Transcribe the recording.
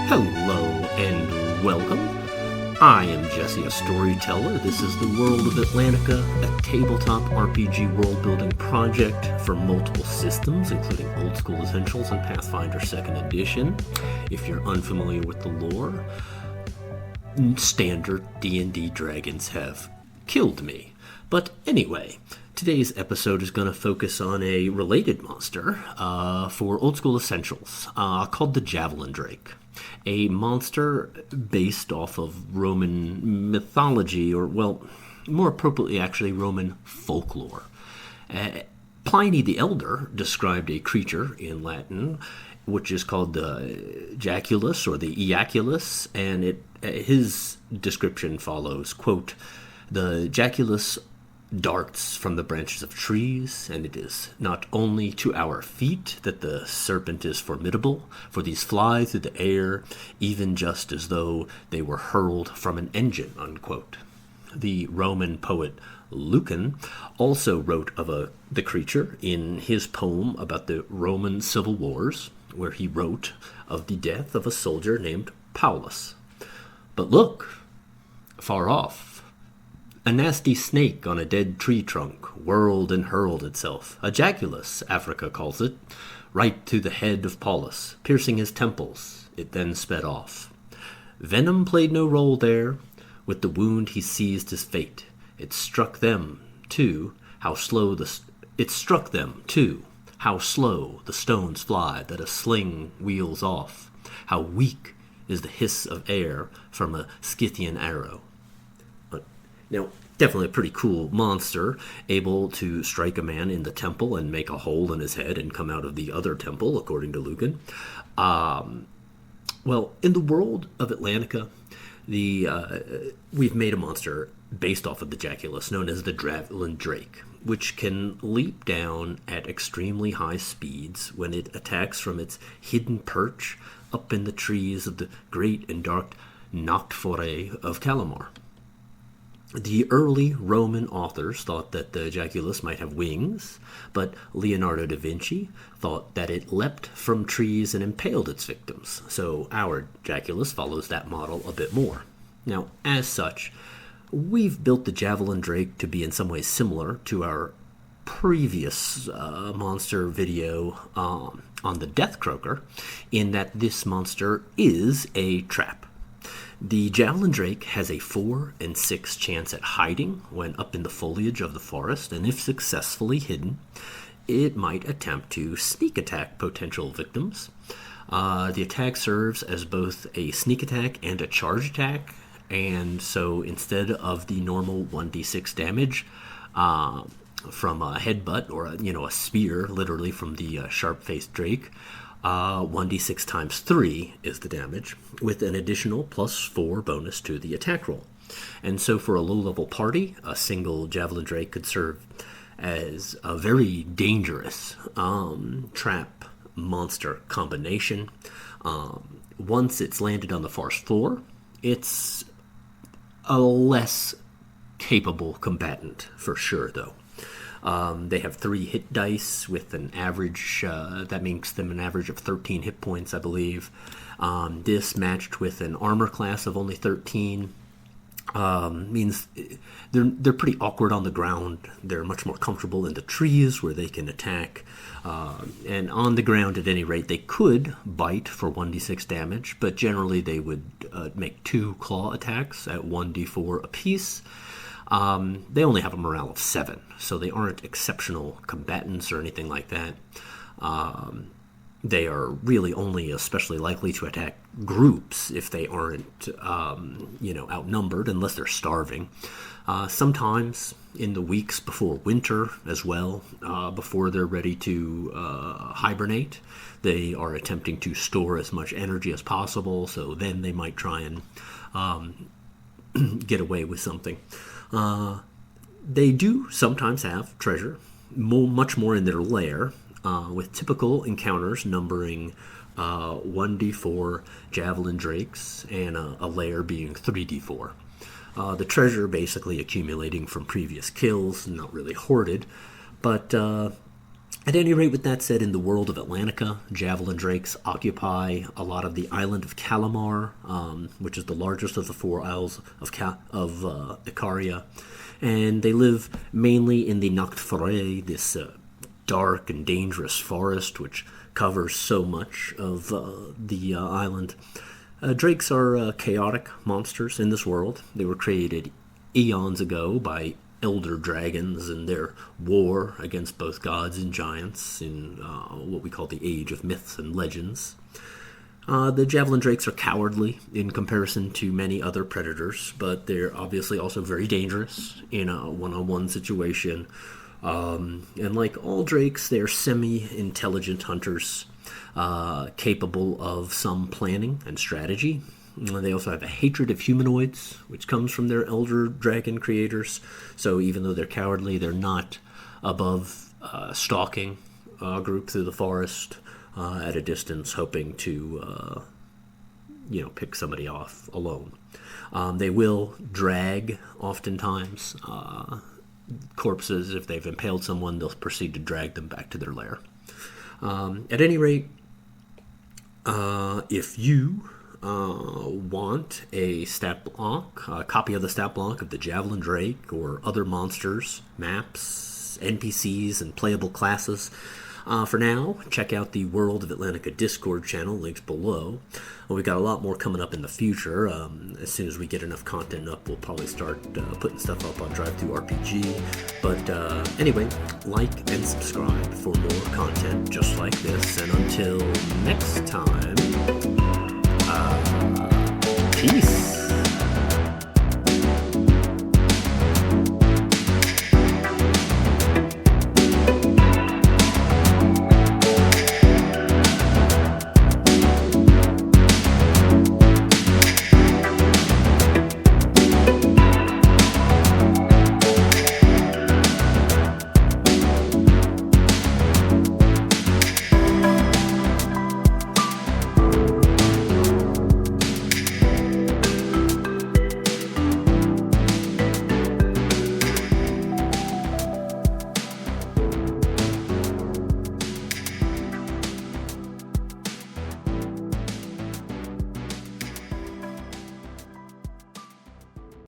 Hello and welcome. I am Jesse, a storyteller. This is the World of Atlantica, a tabletop RPG world-building project for multiple systems, including Old School Essentials and Pathfinder 2nd Edition. If you're unfamiliar with the lore, standard D&D dragons have killed me. But anyway, today's episode is going to focus on a related monster for Old School Essentials called the Javelin Drake. A monster based off of Roman mythology, or, well, more appropriately actually Roman folklore. Pliny the Elder described a creature in Latin which is called the Jaculus or the Iaculus, and his description follows, quote, "The Jaculus darts from the branches of trees, and it is not only to our feet that the serpent is formidable, for these fly through the air, even just as though they were hurled from an engine," unquote. The Roman poet Lucan also wrote of the creature in his poem about the Roman civil wars, where he wrote of the death of a soldier named Paulus. "But look, far off, a nasty snake on a dead tree trunk whirled and hurled itself, a Jaculus, Africa calls it, right through the head of Paulus, piercing his temples. It then sped off. Venom played no role there. With the wound he seized his fate. It struck them, too, how slow the stones fly that a sling wheels off. How weak is the hiss of air from a Scythian arrow." Now, definitely a pretty cool monster, able to strike a man in the temple and make a hole in his head and come out of the other temple, according to Lucan. Well, in the world of Atlantica, we've made a monster based off of the Jaculus, known as the Javelin Drake, which can leap down at extremely high speeds when it attacks from its hidden perch up in the trees of the great and dark Noctforest of Calamar. The early Roman authors thought that the Jaculus might have wings, but Leonardo da Vinci thought that it leapt from trees and impaled its victims, so our Jaculus follows that model a bit more. Now, as such, we've built the Javelin Drake to be in some ways similar to our previous monster video on the Death Croaker, in that this monster is a trap. The Javelin Drake has a 4 and 6 chance at hiding when up in the foliage of the forest, and if successfully hidden, it might attempt to sneak attack potential victims. The attack serves as both a sneak attack and a charge attack, and so instead of the normal 1d6 damage from a headbutt or a spear, literally from the sharp-faced Drake, 1d6 times 3 is the damage, with an additional +4 bonus to the attack roll. And so for a low-level party, a single Javelin Drake could serve as a very dangerous trap monster combination. Once it's landed on the forest floor, it's a less capable combatant, for sure, though. They have 3 hit dice with an average, that makes them an average of 13 hit points, I believe. This matched with an armor class of only 13 means they're pretty awkward on the ground. They're much more comfortable in the trees where they can attack. And on the ground, at any rate, they could bite for 1d6 damage, but generally they would make 2 claw attacks at 1d4 apiece. They only have a morale of 7, so they aren't exceptional combatants or anything like that. They are really only especially likely to attack groups if they aren't, outnumbered, unless they're starving. Sometimes in the weeks before winter as well, before they're ready to hibernate, they are attempting to store as much energy as possible, so then they might try and get away with something. They do sometimes have treasure, much more in their lair, with typical encounters numbering 1d4 Javelin Drakes and a lair being 3d4. The treasure basically accumulating from previous kills, not really hoarded, but At any rate, with that said, in the world of Atlantica, Javelin Drakes occupy a lot of the island of Calamar, which is the largest of the 4 isles of Icaria. And they live mainly in the Nacht Forêt, this dark and dangerous forest which covers so much of the island. Drakes are chaotic monsters in this world. They were created eons ago by elder dragons in their war against both gods and giants in what we call the Age of Myths and Legends. The Javelin Drakes are cowardly in comparison to many other predators, but they're obviously also very dangerous in a one-on-one situation. And like all drakes, they're semi-intelligent hunters, capable of some planning and strategy. They also have a hatred of humanoids, which comes from their elder dragon creators. So even though they're cowardly, they're not above stalking a group through the forest at a distance, hoping to pick somebody off alone. They will drag, oftentimes, corpses. If they've impaled someone, they'll proceed to drag them back to their lair. At any rate, if you want a stat block, a copy of the stat block of the Javelin Drake or other monsters, maps, NPCs, and playable classes, for now, check out the World of Atlantica Discord channel, links below. We've got a lot more coming up in the future. As soon as we get enough content up, we'll probably start putting stuff up on Drive-Thru-RPG. But anyway, like and subscribe for more content just like this. And until next time, peace.